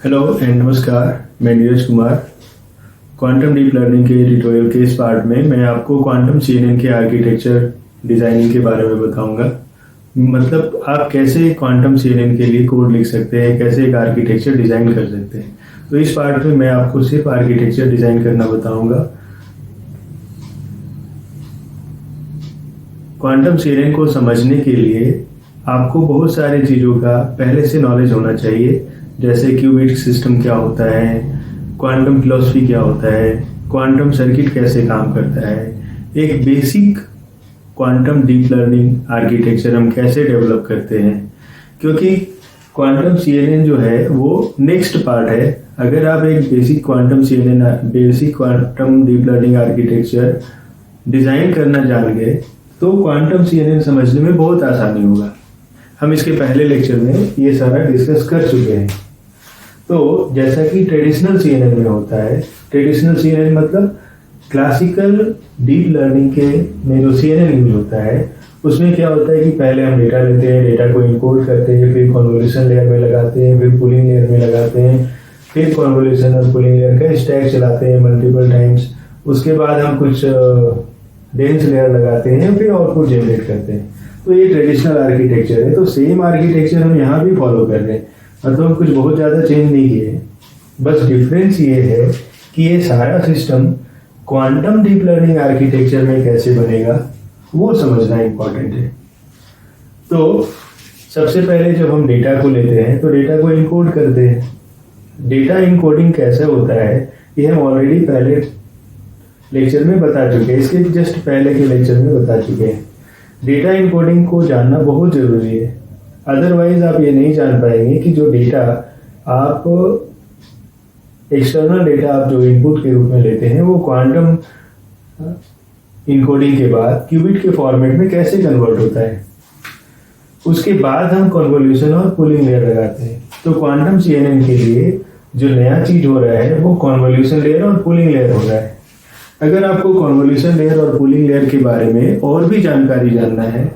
Hello and नमस्कार। मैं Neeraj Kumar. Quantum deep learning के ट्यूटोरियल के इस पार्ट में मैं आपको क्वांटम सीएनएन के आर्किटेक्चर डिज़ाइनिंग के बारे में बताऊंगा। मतलब आप कैसे क्वांटम सीएनएन के लिए कोड लिख सकते हैं, कैसे एक आर्किटेक्चर डिज़ाइन कर सकते हैं। तो इस पार्ट में मैं आपको सिर्फ आर्किटेक्चर डिज़ाइन करना बताऊंगा। क्वांटम सीएनएन को समझने के लिए आपको बहुत सारी चीज़ों का पहले से नॉलेज होना चाहिए, जैसे क्यूबिट सिस्टम क्या होता है, क्वांटम फिलॉसफी क्या होता है, क्वांटम सर्किट कैसे काम करता है, एक basic quantum deep learning architecture हम कैसे डेवलप करते हैं। क्योंकि क्वांटम सीएनएन जो है वो नेक्स्ट पार्ट है। अगर आप एक basic quantum deep learning architecture design करना जान गए तो क्वांटम सीएनएन समझने में बहुत आसानी होगा। हम इसके पहले लेक्चर में ये सारा डिस्कस कर चुके हैं। तो जैसा कि ट्रेडिशनल सीएनएन में होता है, ट्रेडिशनल सीएनएन मतलब क्लासिकल डीप लर्निंग के में जो सीएनएन यूज होता है उसमें क्या होता है कि पहले हम डेटा लेते हैं, डेटा को इनकोड करते हैं, फिर कन्वोल्यूशन लेयर में लगाते हैं, फिर पुलिंग लेयर में लगाते हैं, फिर कन्वोल्यूशन और पुलिंग लेयर का स्टैक चलाते हैं मल्टीपल टाइम्स। उसके बाद हम कुछ डेंस लेयर लगाते हैं, फिर आउटपुट जनरेट करते हैं। तो ये ट्रेडिशनल आर्किटेक्चर है। तो सेम आर्किटेक्चर हम यहाँ भी फॉलो कर रहे हैं, मतलब कुछ बहुत ज़्यादा चेंज नहीं किए। बस डिफरेंस ये है कि ये सारा system quantum deep learning architecture में कैसे बनेगा वो समझना इम्पोर्टेंट है। तो सबसे पहले जब हम डेटा को लेते हैं तो डेटा को इनकोड करते हैं। डेटा इनकोडिंग कैसे होता है ये हम ऑलरेडी पहले लेक्चर में बता चुके हैं, इसके जस्ट पहले के लेक्चर में बता चुके हैं। डेटा इनकोडिंग को जानना बहुत ज़रूरी है, अदरवाइज आप ये नहीं जान पाएंगे कि जो डेटा आप एक्सटर्नल डेटा आप जो इनपुट के रूप में लेते हैं वो क्वांटम इनकोडिंग के बाद क्यूबिट के फॉर्मेट में कैसे कन्वर्ट होता है। उसके बाद हम कन्वोल्यूशन और पुलिंग लेयर लगाते हैं। तो क्वांटम सीएनएन के लिए जो नया चीज हो रहा है वो कन्वोल्यूशन लेयर और पुलिंग लेयर हो रहा है। अगर आपको कन्वोल्यूशन लेयर और पुलिंग लेयर के बारे में और भी जानकारी जानना है,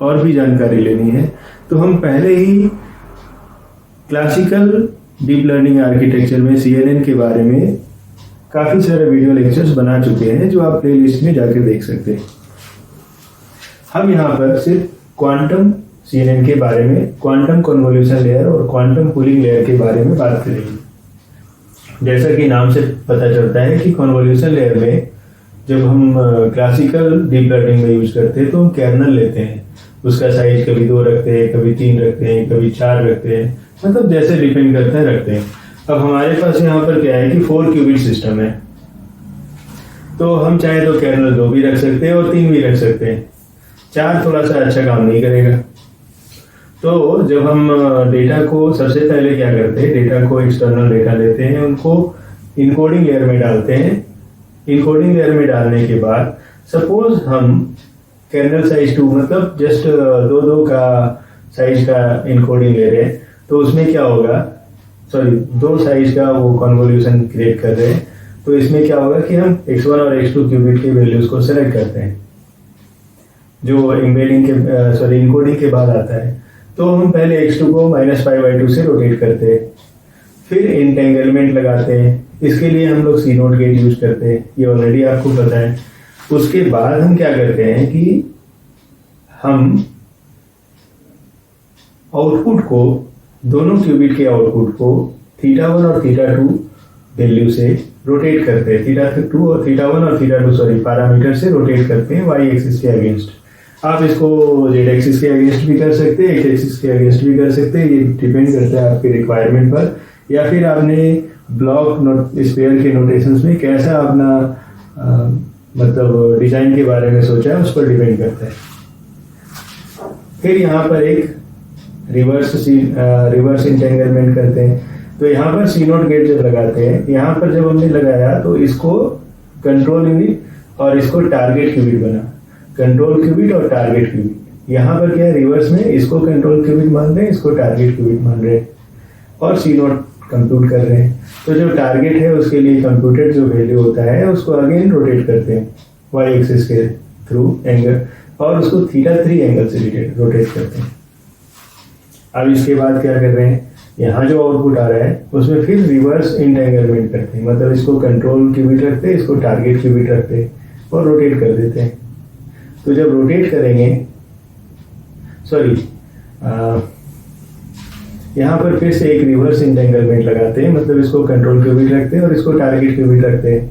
और भी जानकारी लेनी है, तो हम पहले ही क्लासिकल डीप लर्निंग आर्किटेक्चर में सीएनएन के बारे में काफ़ी सारे वीडियो लेक्चर्स बना चुके हैं जो आप प्लेलिस्ट में जाकर देख सकते हैं। हम यहाँ पर सिर्फ क्वांटम सीएनएन के बारे में, क्वांटम कन्वोल्यूशन लेयर और क्वांटम पुलिंग लेयर के बारे में बात करेंगे। जैसा कि नाम से पता चलता है कि कन्वोल्यूशन लेयर में जब हम क्लासिकल डीप लर्निंग में यूज करते हैं तो हम कर्नल लेते हैं, उसका साइज कभी 2 रखते हैं, कभी 3 रखते हैं, कभी 4 रखते हैं, मतलब जैसे डिपेंड करता है रखते हैं। अब हमारे पास यहाँ पर क्या है कि 4 क्यूबिट सिस्टम है, तो हम चाहे तो कर्नल 2 भी रख सकते हैं और 3 भी रख सकते हैं। 4 थोड़ा सा अच्छा काम नहीं करेगा। तो जब हम डेटा को सबसे पहले क्या करते हैं, डेटा को एक्सटर्नल डेटा लेते हैं, उनको इनकोडिंग लेयर में डालते हैं। इनकोडिंग लेयर में डालने के बाद सपोज हम कर्नल साइज 2 मतलब जस्ट 2 का साइज का इनकोडिंग ले रहे हैं, तो उसमें क्या होगा, सॉरी 2 साइज का वो कन्वोल्यूशन क्रिएट कर रहे हैं। तो इसमें क्या होगा कि हम x1 और x2 क्यूबिट के वैल्यूज को सेलेक्ट करते हैं जो एम्बेडिंग के सॉरी इनकोडिंग के बाद आता है। तो हम पहले x2 को -π/2 से रोटेट करते हैं, फिर इंटेंगलमेंट लगाते हैं। इसके लिए हम लोग सी नोट गेट यूज करते हैं, ये ऑलरेडी आपको पता है। उसके बाद हम क्या करते हैं कि हम आउटपुट को, दोनों क्यूबिट के आउटपुट को θ1 और θ2 वैल्यू से रोटेट करते हैं। θ2 और θ1 और θ2 सॉरी पैरामीटर से रोटेट करते हैं y एक्सिस के अगेंस्ट। आप इसको z एक्सिस के अगेंस्ट भी कर सकते हैं, x एक्सिस के अगेंस्ट भी कर सकते हैं, ये डिपेंड करता है आपके रिक्वायरमेंट पर, या फिर आपने ब्लॉक स्पेयर के नोटेशंस में कैसा अपना मतलब डिजाइन के बारे में सोचा है उस पर डिपेंड करता है। फिर यहाँ पर एक रिवर्स इंटेंगलमेंट करते हैं। तो यहाँ पर सी नोट गेट जब लगाते हैं, यहाँ पर जब हमने लगाया तो इसको कंट्रोल यूनिट और इसको टारगेट क्यूबिट बना, कंट्रोल क्यूबिट और टारगेट क्यूबिट। यहाँ पर क्या है, रिवर्स में इसको कंट्रोल क्यूबिट मान रहे हैं, इसको टारगेट क्यूबिट मान रहे हैं और सी नोट कंप्यूट कर रहे हैं। तो जो टारगेट है उसके लिए कंप्यूटेड जो वैल्यू होता है उसको अगेन रोटेट करते हैं y एक्सिस के थ्रू एंगल, और उसको θ3 एंगल से रोटेट करते हैं। अब इसके बाद क्या कर रहे हैं, यहाँ जो आउटपुट आ रहा है उसमें फिर रिवर्स इंटेंगलमेंट करते हैं, मतलब इसको कंट्रोल क्यूबिट रखते हैं, इसको टारगेट क्यूबिट रखते हैं और रोटेट कर देते हैं। तो जब रोटेट करेंगे, सॉरी, यहाँ पर फिर से एक रिवर्स इंटेंगलमेंट लगाते हैं, मतलब इसको कंट्रोल क्यूबिट रखते हैं और इसको टारगेट क्यूबिट रखते हैं।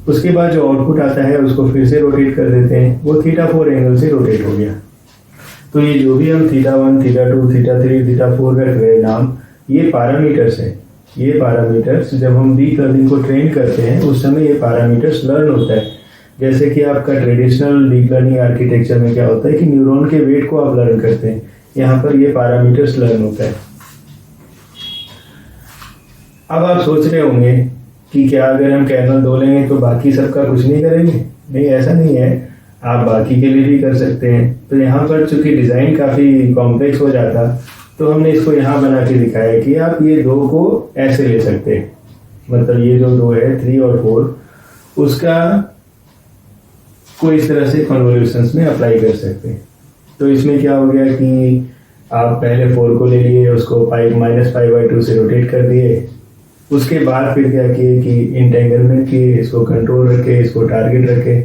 उसके बाद जो आउटपुट आता है उसको फिर से रोटेट कर देते हैं, वो θ4 एंगल से रोटेट हो गया। तो ये जो भी हम θ1, θ2, θ3, θ4 रख रहे हैं नाम, ये पैरामीटर्स है। ये पैरामीटर्स जब हम डीप लर्निंग को ट्रेन करते हैं उस समय ये पैरामीटर्स लर्न होता है। जैसे कि आपका ट्रेडिशनल डीप लर्निंग आर्किटेक्चर में क्या होता है कि न्यूरॉन के वेट को आप लर्न करते हैं, यहाँ पर ये पैरामीटर्स लर्न होता है। अब आप सोच रहे होंगे कि क्या अगर हम कर्नल 2 लेंगे तो बाकी सबका कुछ नहीं करेंगे? नहीं, ऐसा नहीं है, आप बाकी के लिए भी कर सकते हैं। तो यहाँ पर चूंकि डिज़ाइन काफ़ी कॉम्प्लेक्स हो जाता, तो हमने इसको यहाँ बना के दिखाया कि आप ये 2 को ऐसे ले सकते हैं, मतलब ये जो 2 है 3 और 4, उसका कोई इस तरह से कन्वोल्यूशंस में अप्लाई कर सकते हैं। तो इसमें क्या हो गया कि आप पहले 4 को ले लिए, उसको -π/2 से रोटेट कर दिए, उसके बाद फिर क्या किए कि इंटेंगलमेंट किए, इसको कंट्रोल रखे, इसको टारगेट रखे,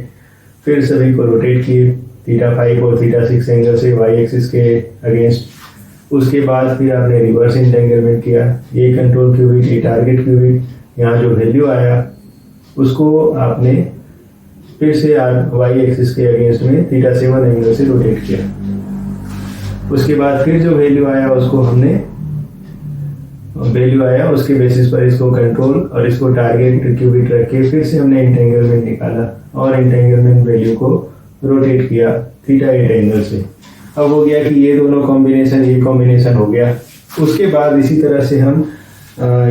फिर सभी को रोटेट किए θ5 और θ6 एंगल से y एक्सिस के अगेंस्ट। उसके बाद फिर आपने रिवर्स इंटेंगलमेंट किया, ये कंट्रोल क्यूबिट, ये टारगेट क्यूबिट, यहाँ जो वैल्यू आया उसको आपने फिर से y एक्सिस के अगेंस्ट में θ7 एंगल से रोटेट किया। उसके बाद फिर जो वैल्यू आया उसको हमने उसके बेसिस पर इसको कंट्रोल और इसको टारगेट क्यूबिट रख के फिर से हमने इंटेंगलमेंट निकाला और इंटेंगलमेंट वैल्यू को रोटेट किया θ8 एंगल से। अब हो गया कि ये दोनों कॉम्बिनेशन, ये कॉम्बिनेशन हो गया। उसके बाद इसी तरह से हम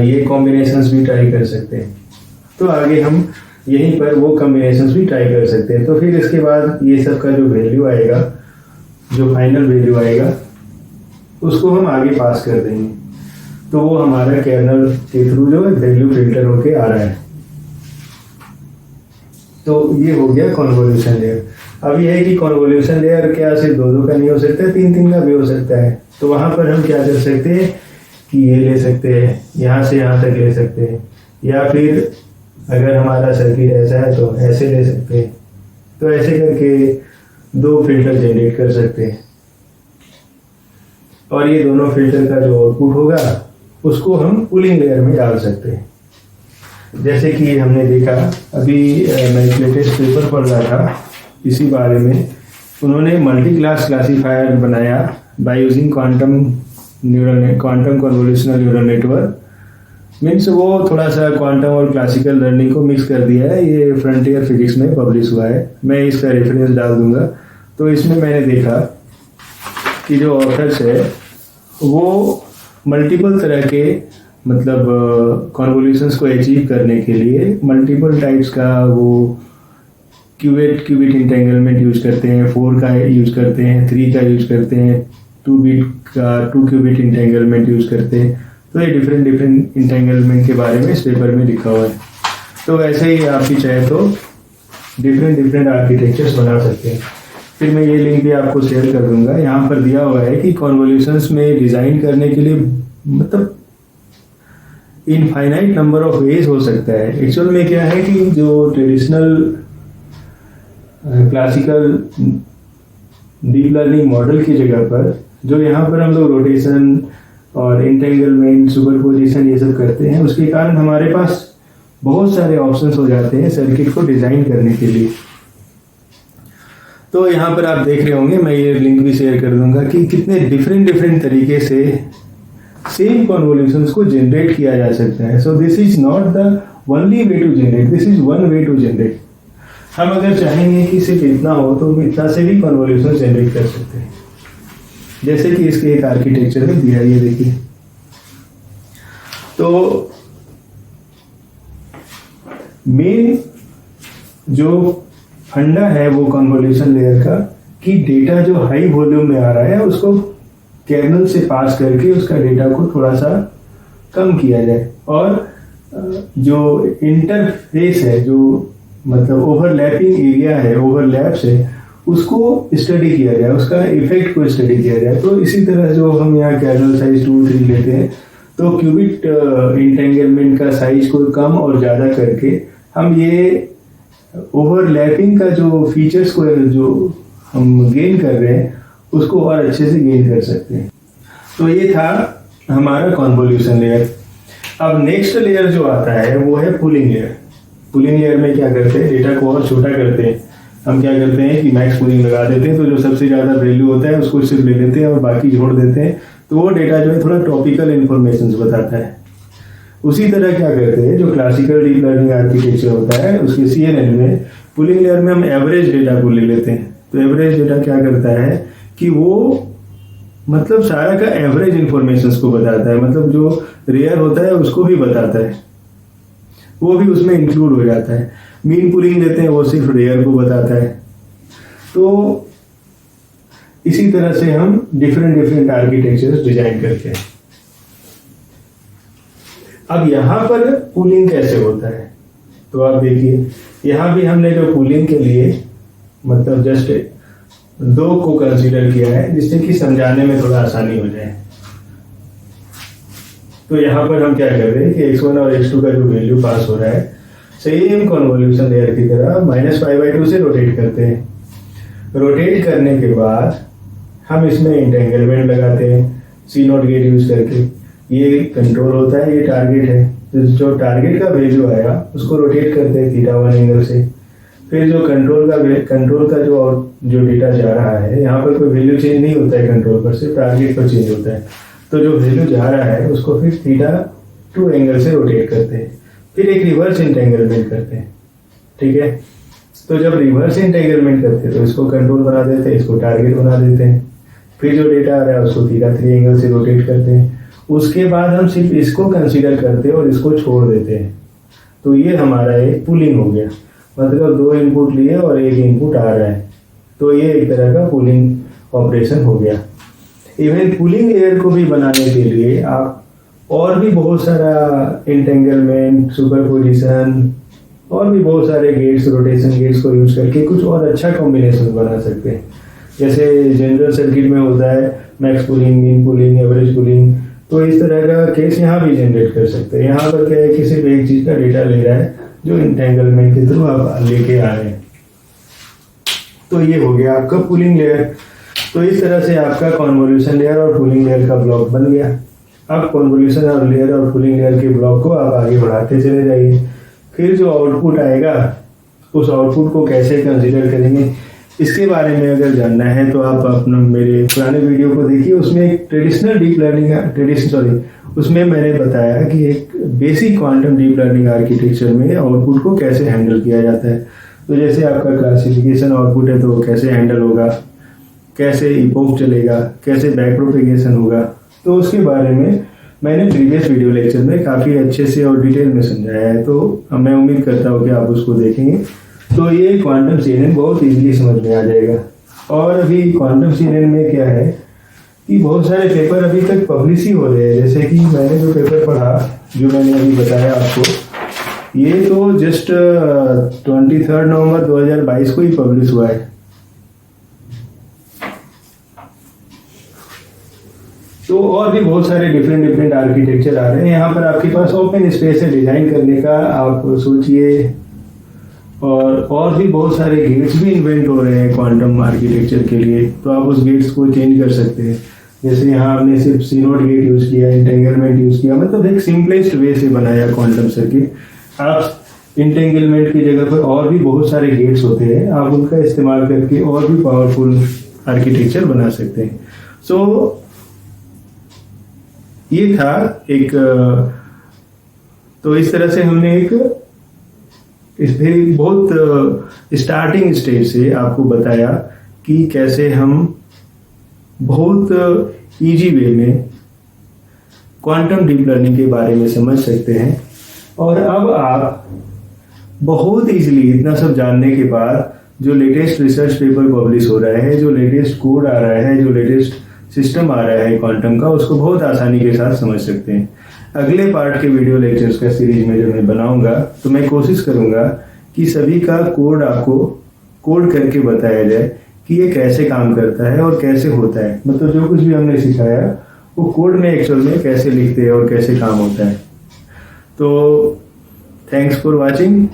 ये कॉम्बिनेशंस भी ट्राई कर सकते हैं। तो आगे हम यहीं पर वो कॉम्बिनेशंस भी ट्राई कर सकते हैं। तो फिर इसके बाद ये सब का जो वैल्यू आएगा, जो फाइनल वैल्यू आएगा, उसको हम आगे पास कर देंगे। तो वो हमारा कर्नल के थ्रू जो वैल्यू फिल्टर होके आ रहा है। तो ये हो गया कन्वोल्यूशन लेयर। अब ये है कि कन्वोल्यूशन लेयर क्या सिर्फ 2 का नहीं हो सकता, 3 का भी हो सकता है। तो वहां पर हम क्या कर सकते हैं कि ये ले सकते हैं, यहाँ से यहाँ तक ले सकते हैं, या फिर अगर हमारा सर्किट ऐसा है तो ऐसे ले सकते हैं। तो ऐसे करके 2 फिल्टर जनरेट कर सकते हैं और ये दोनों फिल्टर का जो आउटपुट होगा उसको हम कूलिंग लेयर में डाल सकते हैं। जैसे कि हमने देखा अभी, मैं एक लेटेस्ट पेपर पढ़ रहा था इसी बारे में। उन्होंने मल्टी क्लास क्लासीफायर बनाया by using quantum convolutional neural network. Means वो थोड़ा सा क्वांटम और क्लासिकल लर्निंग को मिक्स कर दिया है। ये फ्रंटियर फिजिक्स में पब्लिश हुआ है, मैं इसका रेफरेंस डाल दूंगा। तो इसमें मैंने देखा कि जो ऑथर्स है वो मल्टीपल तरह के, मतलब कन्वोल्यूशंस को अचीव करने के लिए मल्टीपल टाइप्स का वो क्यूबिट इंटेंगलमेंट यूज करते हैं, 4 का यूज करते हैं, 3 का यूज करते हैं, 2 क्यूबिट इंटेंगलमेंट यूज करते हैं। तो ये डिफरेंट इंटेंगलमेंट के बारे में इस पेपर में लिखा हुआ है। तो वैसे ही आप भी चाहे तो डिफरेंट आर्किटेक्चर्स बना सकते हैं। फिर मैं ये लिंक भी आपको शेयर कर दूंगा। यहाँ पर दिया हुआ है कि कन्वोल्यूशंस में डिज़ाइन करने के लिए मतलब इनफाइनाइट नंबर ऑफ वेज हो सकता है। एक्चुअल में क्या है कि जो traditional classical deep learning model की जगह पर जो यहाँ पर हम लोग रोटेशन और इंटेंगलमेंट, सुपरपोजिशन ये सब करते हैं, उसके कारण हमारे पास बहुत सारे ऑप्शंस हो जाते हैं सर्किट को डिज़ाइन करने के लिए। तो यहाँ पर आप देख रहे होंगे, मैं ये लिंक भी शेयर कर दूंगा कि कितने डिफरेंट तरीके से सेम कन्वोल्यूशंस को जनरेट किया जा सकता है। So this is not the only way to generate, this is one way to generate. हम अगर चाहेंगे कि सिर्फ इतना हो तो इतना से भी कन्वोल्यूशन जनरेट कर सकते हैं, जैसे कि इसके एक आर्किटेक्चर में दिया है, ये देखिए। तो मेन जो फंडा है वो कन्वोल्यूशन लेयर का कि डेटा जो हाई वॉल्यूम में आ रहा है उसको कर्नल से पास करके उसका डेटा को थोड़ा सा कम किया जाए, और जो इंटरफेस है, जो मतलब ओवरलैपिंग एरिया है, ओवरलैप्स है, उसको स्टडी किया जाए, उसका इफेक्ट को स्टडी किया जाए। तो इसी तरह जो हम यहाँ कैजुअल साइज 2, 3 लेते हैं, तो क्यूबिक इंटेंगलमेंट का साइज को कम और ज़्यादा करके हम ये ओवरलैपिंग का जो फीचर्स को जो हम गेन कर रहे हैं उसको और अच्छे से गेन कर सकते हैं। तो ये था हमारा कॉन्वोल्यूशन लेयर। अब नेक्स्ट लेयर जो आता है वो है पूलिंग लेयर। पूलिंग लेयर में क्या करते हैं, डेटा को और छोटा करते हैं। हम क्या करते हैं कि मैक्स पूलिंग लगा देते हैं, तो जो सबसे ज़्यादा वैल्यू होता है उसको सिर्फ ले लेते हैं और बाकी छोड़ देते हैं। तो वो डेटा जो है थोड़ा टॉपिकल इन्फॉर्मेशन बताता है। उसी तरह क्या करते हैं, जो क्लासिकल डीप लर्निंग आर्किटेक्चर होता है उसके CNN में पूलिंग लेयर में हम एवरेज डेटा को ले लेते हैं। तो एवरेज डेटा क्या करता है कि वो मतलब सारा का एवरेज इंफॉर्मेशन को बताता है, मतलब जो रेयर होता है उसको भी बताता है, वो भी उसमें इंक्लूड हो जाता है। मीन पूलिंग लेते हैं, वो सिर्फ रेयर को बताता है। तो इसी तरह से हम डिफरेंट आर्किटेक्चर्स डिजाइन करते हैं। अब यहां पर पूलिंग कैसे होता है, तो आप देखिए यहां भी हमने जो पूलिंग के लिए मतलब जस्ट 2 को कंसीडर किया है, जिससे कि समझाने में थोड़ा आसानी हो जाए। तो यहाँ पर हम क्या कर रहे हैं कि x1 और x2 का जो वैल्यू पास हो रहा है सेम कन्वोल्यूशन लेयर की तरह -π/2 से रोटेट करते हैं। रोटेट करने के बाद हम इसमें इंटेंगलमेंट लगाते हैं C0 गेट यूज करके। ये कंट्रोल होता है, ये टारगेट है। तो जो टारगेट का वैल्यू आया उसको रोटेट करते हैं θ1 एंगल से। फिर जो कंट्रोल का जो डेटा जा रहा है, यहाँ पर कोई वैल्यू चेंज नहीं होता है कंट्रोल पर, सिर्फ टारगेट पर चेंज होता है। तो जो वैल्यू जा रहा है उसको फिर θ2 एंगल से रोटेट करते हैं। फिर एक रिवर्स इंटेंगलमेंट करते हैं, ठीक है। तो जब रिवर्स इंटेंगलमेंट करते हैं तो इसको कंट्रोल बना देते हैं, इसको टारगेट बना देते हैं। फिर जो डेटा आ रहा है उसको θ3 एंगल से रोटेट करते हैं। उसके बाद हम सिर्फ इसको कंसीडर करते हैं और इसको छोड़ देते हैं। तो ये हमारा एक पुलिंग हो गया, मतलब 2 इनपुट लिए और 1 इनपुट आ रहा है। तो ये एक तरह का पुलिंग ऑपरेशन हो गया। इवन पुलिंग लेयर को भी बनाने के लिए आप और भी बहुत सारा इंटेंगलमेंट, सुपरपोजिशन और भी बहुत सारे गेट्स, रोटेशन गेट्स को यूज करके कुछ और अच्छा कॉम्बिनेशन बना सकते हैं। जैसे जनरल सर्किट में होता है max pulling, mean pulling, average pulling, तो इस तरह का केस यहाँ भी जनरेट कर सकते हैं। यहाँ पर क्या है कि सिर्फ एक चीज का डेटा ले रहा है जो इंटेंगलमेंट के थ्रू आप लेके आ रहे हैं। तो ये हो गया आपका पुलिंग लेयर। तो इस तरह से आपका कॉन्वोल्यूशन लेयर और पुलिंग लेयर का ब्लॉक बन गया। अब कॉन्वोल्यूशन और लेयर और पुलिंग लेयर के ब्लॉक को आप आगे बढ़ाते चले जाइए। फिर जो आउटपुट आएगा उस आउटपुट को कैसे कंसीडर करेंगे, इसके बारे में अगर जानना है तो आप अपना मेरे पुराने वीडियो को देखिए। उसमें एक ट्रेडिशनल डीप लर्निंग उसमें मैंने बताया कि एक basic quantum deep learning architecture में आउटपुट को कैसे हैंडल किया जाता है। तो जैसे आपका क्लासिफिकेशन आउटपुट है तो वो कैसे हैंडल होगा, कैसे इपोक चलेगा, कैसे बैक प्रोपेगेशन होगा, तो उसके बारे में मैंने प्रीवियस वीडियो लेक्चर में काफ़ी अच्छे से और डिटेल में समझाया है। तो मैं उम्मीद करता हूँ कि आप उसको देखेंगे तो ये क्वांटम CNN बहुत इजीली समझ में आ जाएगा। और अभी क्वांटम CNN में क्या है कि बहुत सारे पेपर अभी तक पब्लिश ही हो रहे हैं। जैसे कि मैंने जो पेपर पढ़ा, जो मैंने अभी बताया आपको, ये तो जस्ट 23 नवंबर 2022 को ही पब्लिश हुआ है। तो और भी बहुत सारे डिफरेंट आर्किटेक्चर आ रहे हैं। यहाँ पर आपके पास ओपन स्पेस है डिजाइन करने का, आप सोचिए। और भी बहुत सारे गेट्स भी इन्वेंट हो रहे हैं क्वांटम आर्किटेक्चर के लिए, तो आप उस गेट्स को चेंज कर सकते हैं। जैसे यहाँ हमने सिर्फ C0 गेट यूज किया, इंटेंगलमेंट यूज किया, मतलब एक सिंपलेस्ट वे से बनाया क्वांटम सर्किट। आप इंटेंगलमेंट की जगह पर और भी बहुत सारे गेट्स होते हैं, आप उनका इस्तेमाल करके और भी पावरफुल आर्किटेक्चर बना सकते हैं। सो ये था एक, तो इस तरह से हमने एक इसमें बहुत स्टार्टिंग स्टेज से आपको बताया कि कैसे हम बहुत इजी वे में क्वांटम डीप लर्निंग के बारे में समझ सकते हैं। और अब आप बहुत इजीली इतना सब जानने के बाद जो लेटेस्ट रिसर्च पेपर पब्लिश हो रहा है, जो लेटेस्ट कोड आ रहा है, जो लेटेस्ट सिस्टम आ रहा है क्वांटम का, उसको बहुत आसानी के साथ समझ सकते हैं। अगले पार्ट के वीडियो लेक्चर्स का सीरीज में जब मैं बनाऊंगा तो मैं कोशिश करूंगा कि सभी का कोड आपको कोड करके बताया जाए कि ये कैसे काम करता है और कैसे होता है, मतलब जो कुछ भी हमने सिखाया वो कोड में एक्चुअल में कैसे लिखते हैं और कैसे काम होता है। तो थैंक्स फॉर वॉचिंग।